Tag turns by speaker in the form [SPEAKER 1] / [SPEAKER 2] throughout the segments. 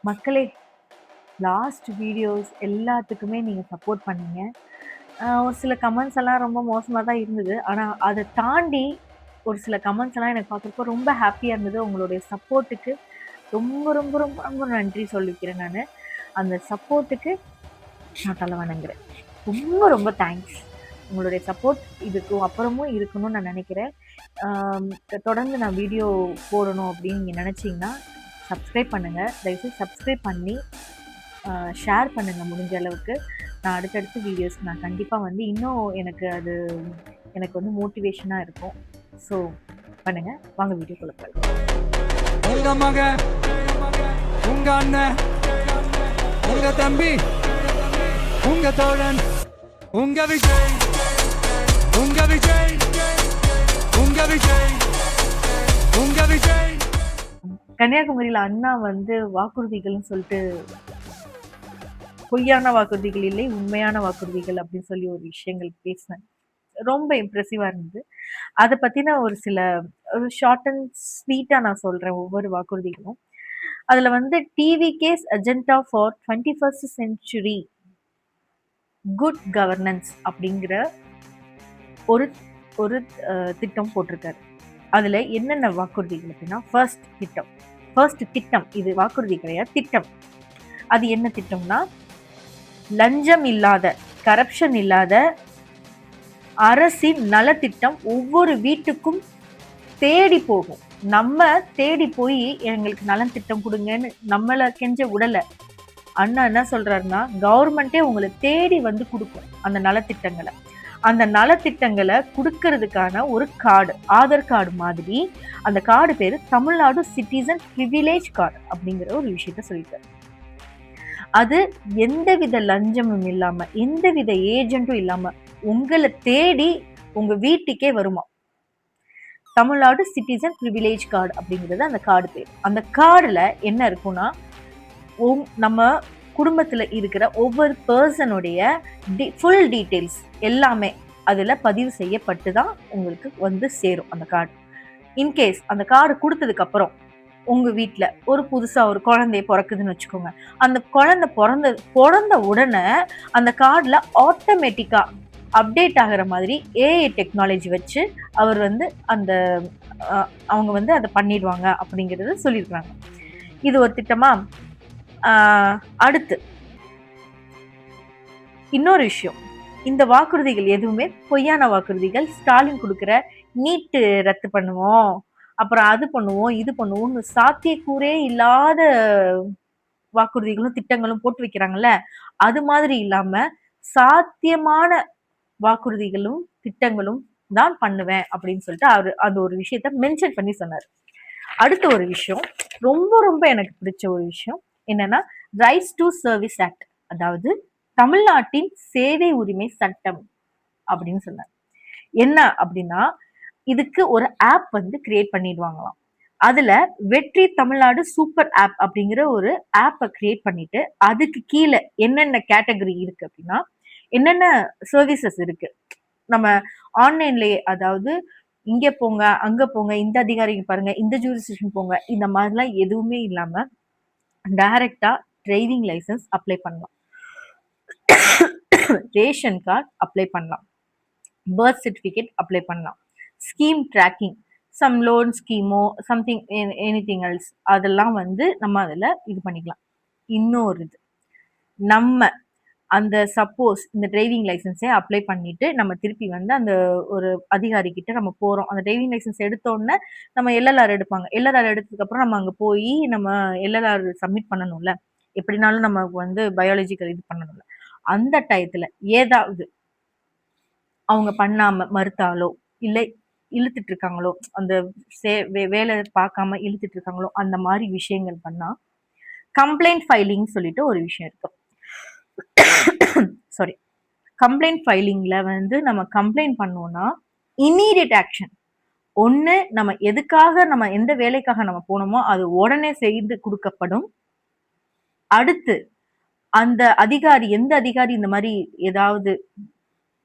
[SPEAKER 1] மக்களே, last videos எல்லாத்துக்குமே நீங்க சப்போர்ட் பண்ணீங்க. ஒரு சில கமெண்ட்ஸ் எல்லாம் ரொம்ப மோசமா தான் இருந்தது. ஆனா, அத தாண்டி ஒரு சில கமெண்ட்ஸ் எல்லாம் எனக்கு பார்க்குறப்போ ரொம்ப ஹேப்பியா இருந்தது. உங்களுடைய சப்போர்ட்டுக்கு ரொம்ப, ரொம்ப, ரொம்ப, ரொம்ப நன்றி சொல்லிக்கிறேன் நானு. அந்த சப்போர்ட்டுக்கு நான் தல வணங்குறேன். ரொம்ப, ரொம்ப தேங்க்ஸ். உங்களுடைய சப்போர்ட் இதுக்கும் அப்புறமும் இருக்கணும்னு நான் நெனைக்கிறேன். ஆம், தொடர்ந்து நான் வீடியோ போடணும் அப்படின்னு நீங்க நெனச்சீங்கன்னா, சப்ஸ்கிரைப் பண்ணுங்க. தயவுசெய்து சப்ஸ்கிரைப் பண்ணி ஷேர் பண்ணுங்க முடிஞ்ச அளவுக்கு. நான் அடுத்தடுத்த வீடியோஸ் நான் கண்டிப்பா வந்து இன்னும் எனக்கு வந்து மோட்டிவேஷனா இருக்கும். ஸோ பண்ணுங்க. வாங்க வீடியோக்குள்ள போலாம்.
[SPEAKER 2] உங்க மக, உங்க அண்ணன், உங்க தம்பி, உங்க தோழன், உங்க விஜய், உங்க விஜய், உங்க விஜய், உங்க விஜய்.
[SPEAKER 1] கன்னியாகுமரியில அண்ணா வந்து வாக்குறுதிகள்னு சொல்லிட்டு பொய்யான வாக்குறுதிகள் இல்லை, உண்மையான வாக்குறுதிகள் அப்படின்னு சொல்லி ஒரு விஷயங்கள் பேசினாங்க. ரொம்ப இம்ப்ரெசிவா இருந்தது. அத பத்தின ஒரு ஷார்ட் அண்ட் ஸ்வீட்டா நான் சொல்றேன் ஒவ்வொரு வாக்குறுதிகளும். அதுல வந்து TVK's agenda for 21st century good governance அப்படிங்கிற ஒரு ஒரு திட்டம் போட்டிருக்காரு. அதுல என்னென்ன வாக்குறுதிகள் அப்படின்னா, ஃபர்ஸ்ட் திட்டம், இது வாக்குறுதி கிடையாது, திட்டம். அது என்ன திட்டம்னா, லஞ்சம் இல்லாத, கரப்ஷன் இல்லாத அரசின் நலத்திட்டம் ஒவ்வொரு வீட்டுக்கும் தேடி போகும். நம்ம தேடி போய் எங்களுக்கு நலன் திட்டம் கொடுங்கன்னு நம்மள கெஞ்ச விடல. அண்ணா என்ன சொல்றாருன்னா, கவர்மெண்டே உங்களை தேடி வந்து கொடுக்கும் அந்த நலத்திட்டங்களை. அந்த நலத்திட்டங்களை கொடுக்கறதுக்கான ஒரு கார்டு, ஆதார் கார்டு மாதிரி. அந்த கார்டு பேரு தமிழ்நாடு சிட்டிசன் பிரிவிலேஜ் கார்டு அப்படிங்கிற ஒரு விஷயத்த சொல்லிட்டாரு. அது எந்தவித லஞ்சமும் இல்லாம, எந்தவித ஏஜென்ட்டும் இல்லாம உங்களை தேடி உங்க வீட்டுக்கே வருமா. தமிழ்நாடு சிட்டிசன் பிரிவிலேஜ் கார்டு அப்படிங்கிறது அந்த கார்டு பேர். அந்த கார்டுல என்ன இருக்கும்னா, நம்ம குடும்பத்துல இருக்கிற ஒவ்வொரு பர்சனுடைய ஃபுல் டீட்டெயில்ஸ் எல்லாமே அதுல பதிவு செய்யப்பட்டு தான் உங்களுக்கு வந்து சேரும் அந்த கார்டு. இன்கேஸ் அந்த கார்டு கொடுத்ததுக்கு அப்புறம் உங்க வீட்டுல ஒரு புதுசா ஒரு குழந்தைய பிறக்குதுன்னு வச்சுக்கோங்க. அந்த குழந்தை பிறந்த உடனே அந்த கார்டுல ஆட்டோமேட்டிக்கா அப்டேட் ஆகிற மாதிரி ஏஐ டெக்னாலஜி வச்சு அவர் வந்து அந்த அவங்க வந்து அதை பண்ணிடுவாங்க அப்படிங்கிறத சொல்லியிருக்காங்க. இது ஒரு திட்டமா. அடுத்து இன்னொரு விஷயம், இந்த வாக்குறுதிகள் எதுவுமே பொய்யான வாக்குறுதிகள். ஸ்டாலின் கொடுக்குற நீட்டு ரத்து பண்ணுவோம், அப்புறம் அது பண்ணுவோம், இது பண்ணுவோம்னு சாத்தியக்கூறே இல்லாத வாக்குறுதிகளும் திட்டங்களும் போட்டு வைக்கிறாங்கல்ல, அது மாதிரி இல்லாம சாத்தியமான வாக்குறுதிகளும் திட்டங்களும் தான் பண்ணுவேன் அப்படின்னு சொல்லிட்டு அவரு அந்த ஒரு விஷயத்த மென்ஷன் பண்ணி சொன்னார். அடுத்த ஒரு விஷயம், ரொம்ப ரொம்ப எனக்கு பிடிச்ச ஒரு விஷயம் என்னன்னா, ரைட்ஸ் டு சர்வீஸ் ஆக்ட், அதாவது தமிழ்நாட்டின் சேவை உரிமை சட்டம் அப்படின்னு சொன்னார். என்ன அப்படின்னா, இதுக்கு ஒரு ஆப் வந்து கிரியேட் பண்ணிடுவாங்களாம். அதுல வெற்றி தமிழ்நாடு சூப்பர் ஆப் அப்படிங்கிற ஒரு ஆப்பை கிரியேட் பண்ணிட்டு, அதுக்கு கீழே என்னென்ன கேட்டகரி இருக்கு அப்படின்னா, என்னென்ன சர்வீசஸ் இருக்கு நம்ம ஆன்லைன்லயே, அதாவது இங்க போங்க, அங்க போங்க, இந்த அதிகாரிக்கு பாருங்க, இந்த ஜூரிஸ்டிக்ஷன் போங்க, இந்த மாதிரிலாம் எதுவுமே இல்லாம டைரக்டா டிரைவிங் லைசன்ஸ் அப்ளை பண்ணலாம், ரேஷன் கார்டு அப்ளை பண்ணலாம், பர்த் சர்டிபிகேட் அப்ளை பண்ணலாம், ஸ்கீம் ட்ராக்கிங், சம் லோன் ஸ்கீமோ சம்திங் எனிதிங் எல்ஸ், அதெல்லாம் வந்து நம்ம அதில் இது பண்ணிக்கலாம். இன்னொரு இது, நம்ம அந்த சப்போஸ் இந்த டிரைவிங் லைசன்ஸே அப்ளை பண்ணிட்டு நம்ம திருப்பி வந்து அந்த ஒரு அதிகாரி கிட்ட நம்ம போறோம். அந்த டிரைவிங் லைசன்ஸ் எடுத்தோடனே நம்ம எல்எல்ஆர் எடுப்பாங்க. எல்எல்ஆர் எடுத்ததுக்கு அப்புறம் நம்ம அங்க போய் நம்ம எல்எல்ஆர் சப்மிட் பண்ணணும்ல. எப்படினாலும் நமக்கு வந்து பயாலஜிக்கல் இது பண்ணணும்ல. அந்த டயத்துல ஏதாவது அவங்க பண்ணாம மறுத்தாலோ, இல்லை இழுத்துட்டு இருக்காங்களோ, அந்த வேலை பார்க்காம இழுத்துட்டு இருக்காங்களோ, அந்த மாதிரி விஷயங்கள் பண்ணா கம்ப்ளைண்ட் ஃபைலிங் சொல்லிட்டு ஒரு விஷயம் இருக்கு. சாரி, கம்ப்ளைண்ட் ஃபைலிங்ல வந்து நம்ம கம்ப்ளைண்ட் பண்ணோம்னா இம்மீடியட் ஆக்ஷன். ஒண்ணு, நம்ம எதுக்காக நம்ம எந்த வேலைக்காக நம்ம போனோமோ அது உடனே செய்து கொடுக்கப்படும். அடுத்து அந்த அதிகாரி, எந்த அதிகாரி இந்த மாதிரி ஏதாவது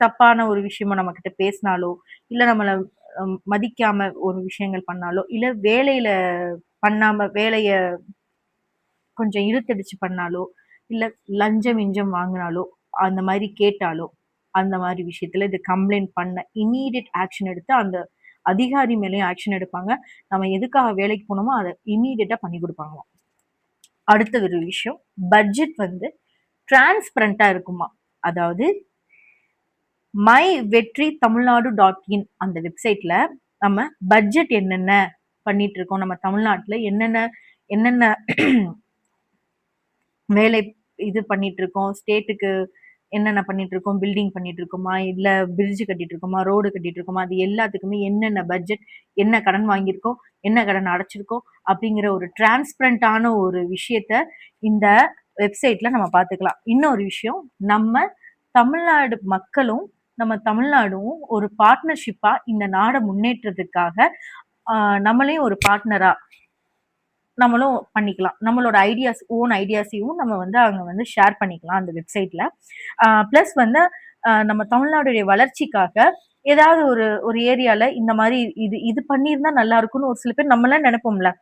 [SPEAKER 1] தப்பான ஒரு விஷயமா நம்ம கிட்ட பேசினாலோ, இல்ல நம்மள மதிக்காம ஒரு விஷயங்கள் பண்ணாலோ, இல்ல வேலையில பண்ணாம வேலைய கொஞ்சம் இழுத்தடிச்சு பண்ணாலோ, இல்ல லஞ்சம் மிஞ்சம் வாங்குனாலோ, அந்த மாரி கேட்டாலோ, அந்த மாரி விஷயத்துல இது கம்ப்ளைண்ட் பண்ண இம்மீடியட் ஆக்ஷன் எடுத்து அந்த அதிகாரி மேலயும் ஆக்ஷன் எடுப்பாங்க. நம்ம எதுக்காக வேலைக்கு போனோமோ அத இம்மீடியட்டா பண்ணி குடுப்பாங்களாம். அடுத்த ஒரு விஷயம், பட்ஜெட் வந்து டிரான்ஸ்பரண்டா இருக்குமா. அதாவது மை வெற்றி தமிழ்நாடு டாட் இன் அந்த வெப்சைட்ல நம்ம பட்ஜெட் என்னென்ன பண்ணிட்டு இருக்கோம், நம்ம தமிழ்நாட்டுல என்னென்ன என்னென்ன வேலை இது பண்ணிட்டு இருக்கோம், ஸ்டேட்டுக்கு என்னென்ன பண்ணிட்டு இருக்கோம், பில்டிங் பண்ணிட்டு இருக்கோமா, இல்ல பிரிட்ஜ் கட்டிட்டு இருக்கோமா, ரோடு கட்டிட்டு இருக்கோமா, அது எல்லாத்துக்குமே என்னென்ன பட்ஜெட், என்ன கடன் வாங்கியிருக்கோம், என்ன கடன் அடைச்சிருக்கோம் அப்படிங்கிற ஒரு டிரான்ஸ்பரண்டான ஒரு விஷயத்த இந்த வெப்சைட்ல நம்ம பார்த்துக்கலாம். இன்னொரு விஷயம், நம்ம தமிழ்நாடு மக்களும் நம்ம தமிழ்நாடும் ஒரு பார்ட்னர்ஷிப்பா இந்த நாடை முன்னேற்றத்துக்காக நம்மளையும் ஒரு பார்ட்னரா நம்மளும் பண்ணிக்கலாம். நம்மளோட ஓன் ஐடியாஸையும் நம்ம வந்து அங்க வந்து ஷேர் பண்ணிக்கலாம் அந்த வெப்சைட்ல. பிளஸ் வந்து நம்ம தமிழ்நாடுடைய வளர்ச்சிக்காக ஏதாவது ஒரு ஏரியால இந்த மாதிரி இது இது பண்ணியிருந்தா நல்லா இருக்கும்னு ஒரு சில பேர் நம்மளாம் நினைப்போம்ல.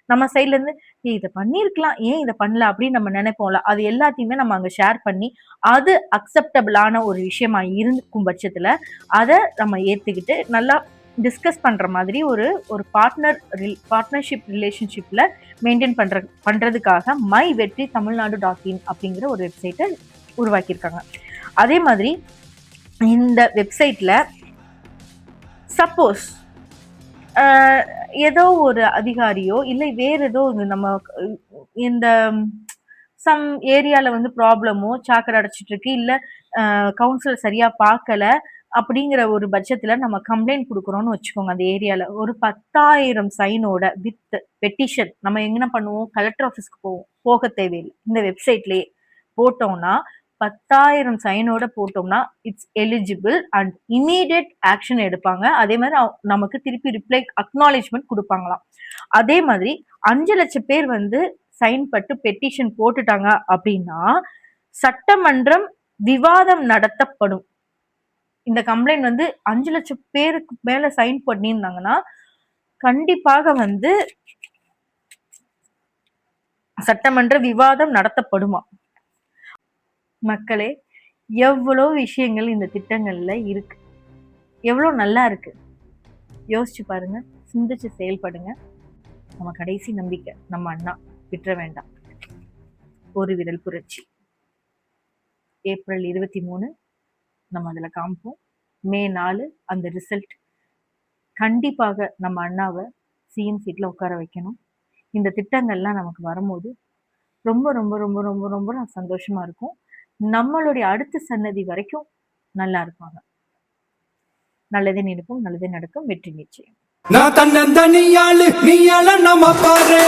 [SPEAKER 1] நம்ம சைட்ல இருந்து இதை பண்ணியிருக்கலாம், ஏன் இதை பண்ணல அப்படின்னு நம்ம நினைப்போம்ல. அது எல்லாத்தையுமே நம்ம அங்க ஷேர் பண்ணி அது அக்செப்டபிளான ஒரு விஷயமா இருக்கும் பட்சத்துல அதை நம்ம ஏத்துக்கிட்டு நல்லா டிஸ்கஸ் பண்ற மாதிரி ஒரு பார்ட்னர்ஷிப் ரிலேஷன்ஷிப்ல மெயின்டைன் பண்றதுக்காக மை வெற்றி தமிழ்நாடு டாட் இன் அப்படிங்கிற ஒரு வெப்சைட்டை உருவாக்கியிருக்காங்க. அதே மாதிரி இந்த வெப்சைட்ல சப்போஸ் ஏதோ ஒரு அதிகாரியோ இல்லை வேற ஏதோ நம்ம இந்த சம் ஏரியால வந்து ப்ராப்ளமோ சாக்கடை அடைச்சிட்டு இருக்கு, இல்ல கவுன்சிலர் சரியா பார்க்கல அப்படிங்கிற ஒரு பட்சத்துல நம்ம கம்ப்ளைண்ட் கொடுக்குறோம்னு வச்சுக்கோங்க. அந்த ஏரியால ஒரு 10,000 சைனோட வித் பெட்டிஷன் நம்ம என்ன பண்ணுவோம், கலெக்டர் ஆஃபீஸ்க்கு போக தேவையில்லை. இந்த வெப்சைட்லயே போட்டோம்னா 10,000 சைனோட போட்டோம்னா it's eligible and immediate action எடுப்பாங்க. அதே மாதிரி நமக்கு திருப்பி ரிப்ளை அக்னாலேஜ்மெண்ட் கொடுப்பாங்களாம். அதே மாதிரி 5 லட்சம் பேர் வந்து சைன் பட்டு பெட்டிஷன் போட்டுட்டாங்க அப்படின்னா சட்டமன்றம் விவாதம் நடத்தப்படும். இந்த கம்ப்ளைண்ட் வந்து 5 லட்சம் பேருக்கு மேல சைன் பண்ணியிருந்தாங்கன்னா கண்டிப்பாக வந்து சட்டமன்ற விவாதம் நடத்தப்படுமா. மக்களே, எவ்வளவு விஷயங்கள் இந்த திட்டங்கள்ல இருக்கு, எவ்வளவு நல்லா இருக்கு. யோசிச்சு பாருங்க, சிந்திச்சு செயல்படுங்க. நம்ம கடைசி நம்பிக்கை நம்ம அண்ணா, விட்டுற வேண்டாம். ஒரு விரல் புரட்சி ஏப்ரல் 23 நம்ம அதுல காமிப்போம். மே 4 அந்த ரிசல்ட். கண்டிப்பாக நம்ம அண்ணாவை சிஎம் சீட்ல உட்கார வைக்கணும். இந்த திட்டங்கள்லாம் நமக்கு வரும்போது ரொம்ப ரொம்ப ரொம்ப ரொம்ப ரொம்ப சந்தோஷமா இருக்கும். நம்மளுடைய அடுத்த சன்னதி வரைக்கும் நல்லா இருப்பாங்க. நல்லதே நினைப்போம், நல்லதே நடக்கும், வெற்றி நிச்சயம்.
[SPEAKER 2] நான் தன்னந்தனியாளு, நீ நம்ம பாரு.